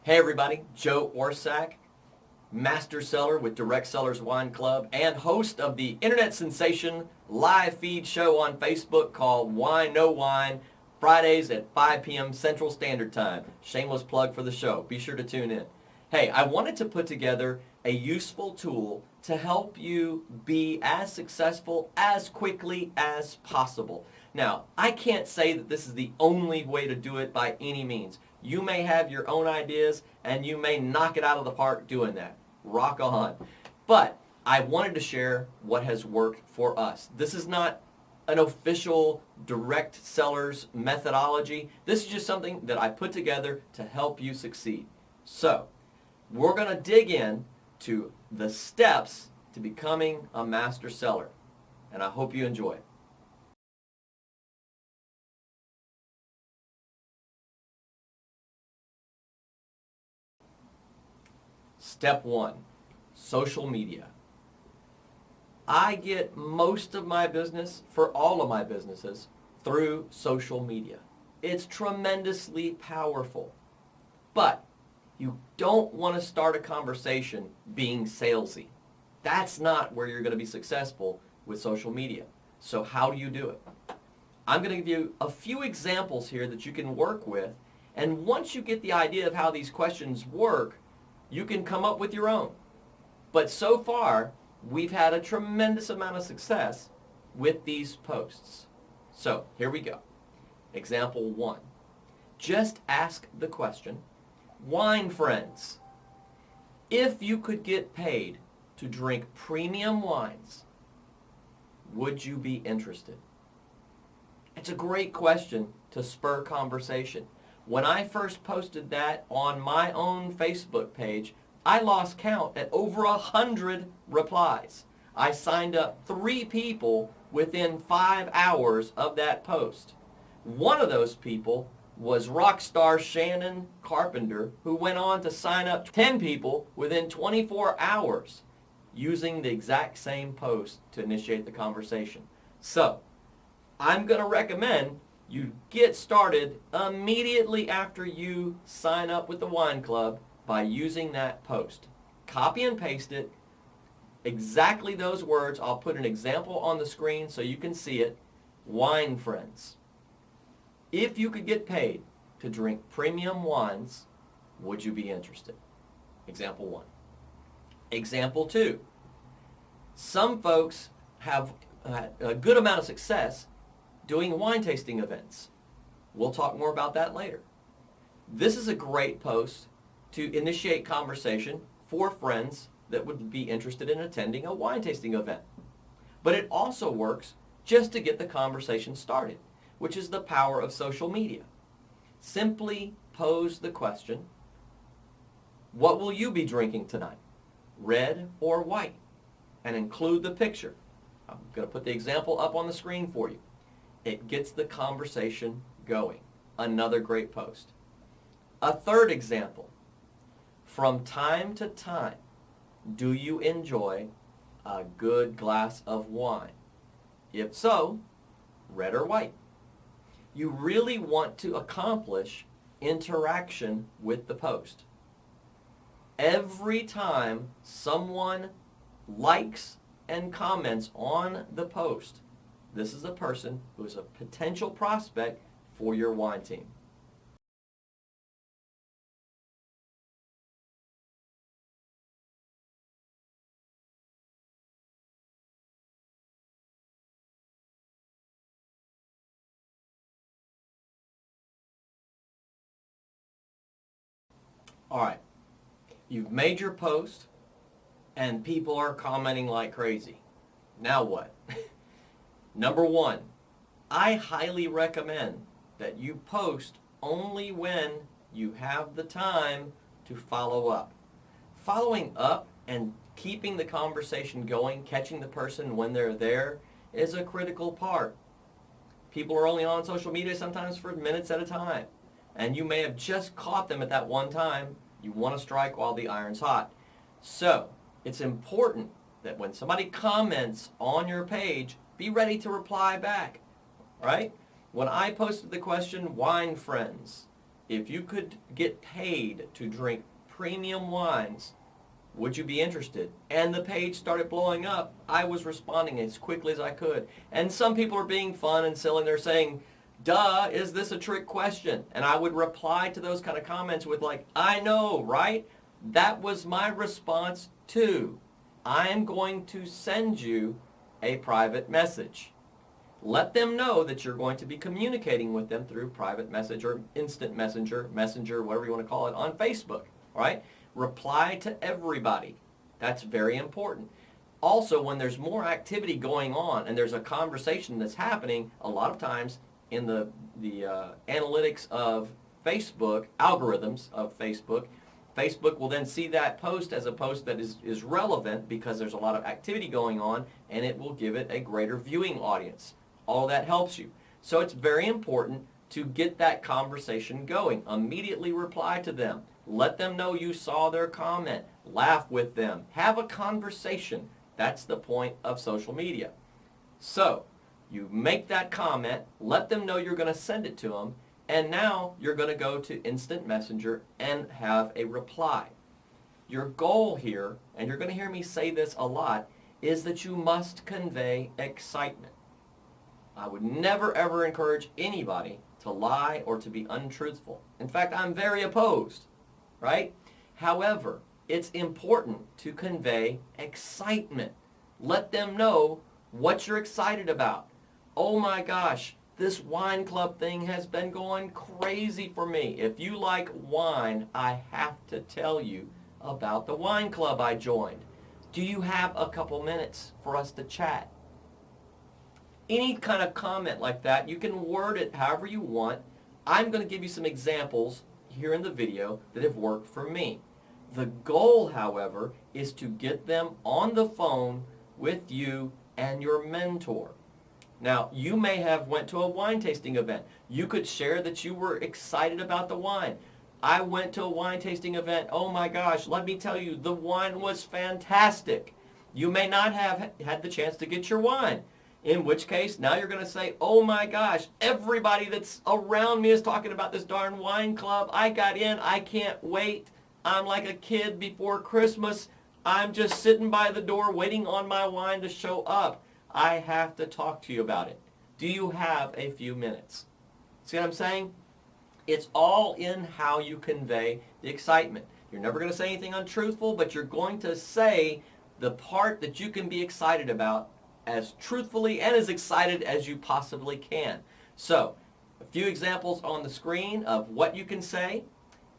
Hey everybody, Joe Orsack, Master Cellar with Direct Sellers Wine Club and host of the internet sensation live feed show on Facebook called Wine No Wine, Fridays at 5 p.m. Central Standard Time. Shameless plug for the show. Be sure to tune in. Hey, I wanted to put together a useful tool to help you be as successful as quickly as possible. Now, I can't say that this is the only way to do it by any means. You may have your own ideas and you may knock it out of the park doing that. Rock on. But I wanted to share what has worked for us. This is not an official direct sellers methodology. This is just something that I put together to help you succeed. So, we're going to dig in to the steps to becoming a master seller. And I hope you enjoy it. Step 1, social media. I get most of my business for all of my businesses through social media. It's tremendously powerful. But you don't want to start a conversation being salesy. That's not where you're going to be successful with social media. So how do you do it? I'm going to give you a few examples here that you can work with. And once you get the idea of how these questions work, you can come up with your own. But so far, we've had a tremendous amount of success with these posts. So here we go. Example 1. Just ask the question, wine friends, if you could get paid to drink premium wines, would you be interested? It's a great question to spur conversation. When I first posted that on my own Facebook page, I lost count at over 100 replies. I signed up 3 people within 5 hours of that post. One of those people was rock star Shannon Carpenter, who went on to sign up 10 people within 24 hours using the exact same post to initiate the conversation. So, I'm going to recommend you get started immediately after you sign up with the wine club by using that post. Copy and paste it, exactly those words. I'll put an example on the screen so you can see it. Wine friends, if you could get paid to drink premium wines, would you be interested? Example 1. Example 2. Some folks have a good amount of success doing wine tasting events. We'll talk more about that later. This is a great post to initiate conversation for friends that would be interested in attending a wine tasting event. But it also works just to get the conversation started, which is the power of social media. Simply pose the question, what will you be drinking tonight? Red or white? And include the picture. I'm going to put the example up on the screen for you. It gets the conversation going. Another great post. A third example. From time to time, do you enjoy a good glass of wine? If so, red or white? You really want to accomplish interaction with the post. Every time someone likes and comments on the post, this is a person who is a potential prospect for your wine team. All right, you've made your post and people are commenting like crazy. Now what? Number 1, I highly recommend that you post only when you have the time to follow up. Following up and keeping the conversation going, catching the person when they're there, is a critical part. People are only on social media sometimes for minutes at a time, and you may have just caught them at that one time. You want to strike while the iron's hot. So, it's important that when somebody comments on your page, be ready to reply back, right? When I posted the question, wine friends, if you could get paid to drink premium wines, would you be interested? And the page started blowing up. I was responding as quickly as I could. And some people are being fun and silly. They're saying, duh, is this a trick question? And I would reply to those kind of comments with like, I know, right? That was my response too. I'm going to send you a private message. Let them know that you're going to be communicating with them through private message or instant messenger, whatever you want to call it, on Facebook, all right? Reply to everybody. That's very important. Also, when there's more activity going on and there's a conversation that's happening, a lot of times in the analytics of Facebook, algorithms of Facebook, Facebook will then see that post as a post that is relevant because there's a lot of activity going on, and it will give it a greater viewing audience. All that helps you. So it's very important to get that conversation going. Immediately reply to them. Let them know you saw their comment. Laugh with them. Have a conversation. That's the point of social media. So you make that comment, let them know you're going to send it to them, and now you're going to go to Instant Messenger and have a reply. Your goal here, and you're going to hear me say this a lot, is that you must convey excitement. I would never ever encourage anybody to lie or to be untruthful. In fact, I'm very opposed, right? However, it's important to convey excitement. Let them know what you're excited about. Oh my gosh, this wine club thing has been going crazy for me. If you like wine, I have to tell you about the wine club I joined. Do you have a couple minutes for us to chat? Any kind of comment like that, you can word it however you want. I'm going to give you some examples here in the video that have worked for me. The goal, however, is to get them on the phone with you and your mentor. Now, you may have went to a wine tasting event. You could share that you were excited about the wine. I went to a wine tasting event. Oh my gosh, let me tell you, the wine was fantastic. You may not have had the chance to get your wine. In which case, now you're going to say, oh my gosh, everybody that's around me is talking about this darn wine club. I got in. I can't wait. I'm like a kid before Christmas. I'm just sitting by the door waiting on my wine to show up. I have to talk to you about it. Do you have a few minutes? See what I'm saying? It's all in how you convey the excitement. You're never going to say anything untruthful, but you're going to say the part that you can be excited about as truthfully and as excited as you possibly can. So, a few examples on the screen of what you can say,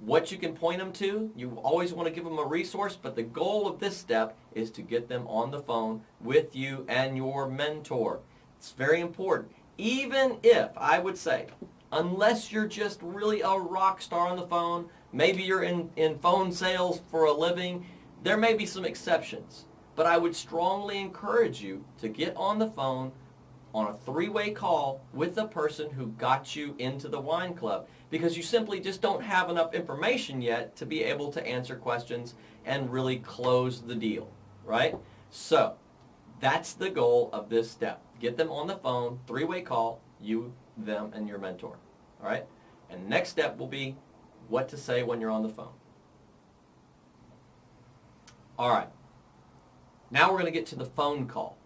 what you can point them to. You always want to give them a resource, but the goal of this step is to get them on the phone with you and your mentor. It's very important. Even if, I would say, unless you're just really a rock star on the phone, maybe you're in phone sales for a living, there may be some exceptions. But I would strongly encourage you to get on the phone on a three-way call with the person who got you into the wine club, because you simply just don't have enough information yet to be able to answer questions and really close the deal, right? So that's the goal of this step. Get them on the phone, three-way call, you, them, and your mentor, all right? And the next step will be what to say when you're on the phone. All right. Now we're going to get to the phone call.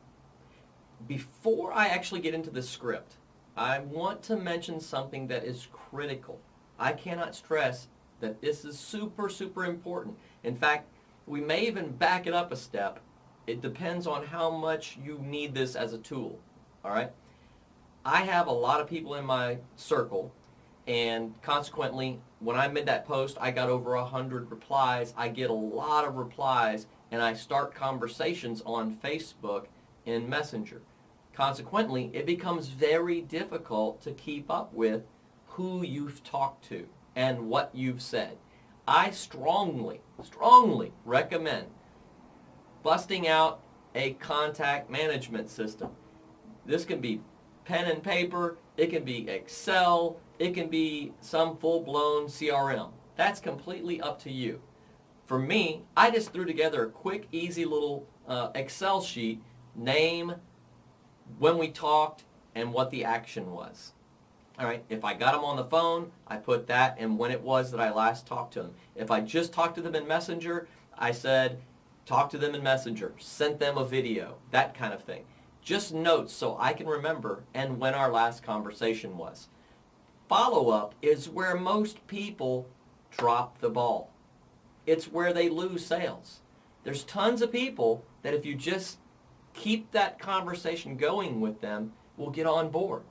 Before I actually get into the script, I want to mention something that is critical. I cannot stress that this is super, super important. In fact, we may even back it up a step. It depends on how much you need this as a tool, all right? I have a lot of people in my circle, and consequently, when I made that post, I got over 100 replies. I get a lot of replies, and I start conversations on Facebook in Messenger. Consequently, it becomes very difficult to keep up with who you've talked to and what you've said. I strongly, strongly recommend busting out a contact management system. This can be pen and paper, it can be Excel, it can be some full-blown CRM. That's completely up to you. For me, I just threw together a quick, easy little Excel sheet, name, when we talked, and what the action was. All right, if I got them on the phone, I put that and when it was that I last talked to them. If I just talked to them in Messenger, I said, talk to them in Messenger, sent them a video, that kind of thing. Just notes so I can remember and when our last conversation was. Follow-up is where most people drop the ball. It's where they lose sales. There's tons of people that if you just keep that conversation going with them, will get on board.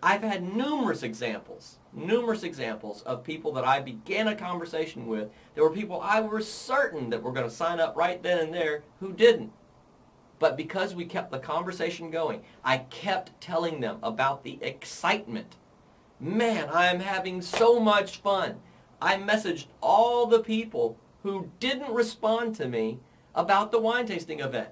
I've had numerous examples of people that I began a conversation with. There were people I was certain that were going to sign up right then and there who didn't. But because we kept the conversation going, I kept telling them about the excitement. Man, I'm having so much fun. I messaged all the people who didn't respond to me about the wine tasting event.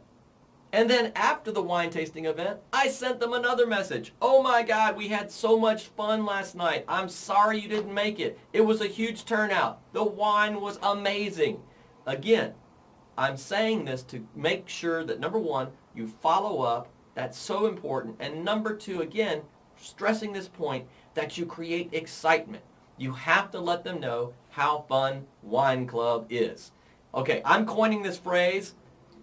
And then after the wine tasting event, I sent them another message. Oh my God, we had so much fun last night. I'm sorry you didn't make it. It was a huge turnout. The wine was amazing. Again, I'm saying this to make sure that number one, you follow up. That's so important. And number two, again, stressing this point, that you create excitement. You have to let them know how fun Wine Club is. Okay, I'm coining this phrase.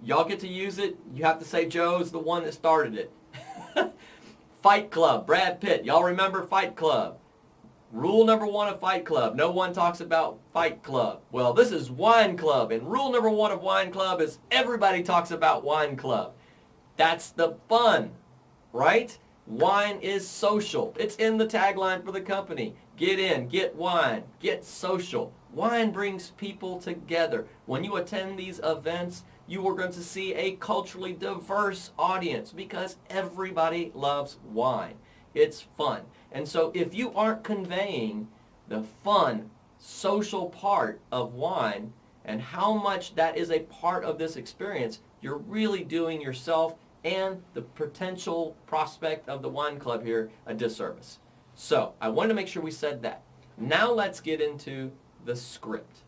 Y'all get to use it. You have to say Joe's the one that started it. Fight Club, Brad Pitt. Y'all remember Fight Club? Rule number one of Fight Club, no one talks about Fight Club. Well, this is Wine Club, and rule number one of Wine Club is everybody talks about Wine Club. That's the fun, right? Wine is social. It's in the tagline for the company. Get in, get wine, get social. Wine brings people together. When you attend these events, you are going to see a culturally diverse audience because everybody loves wine. It's fun. And so if you aren't conveying the fun, social part of wine and how much that is a part of this experience, you're really doing yourself and the potential prospect of the wine club here a disservice. So I wanted to make sure we said that. Now let's get into the script.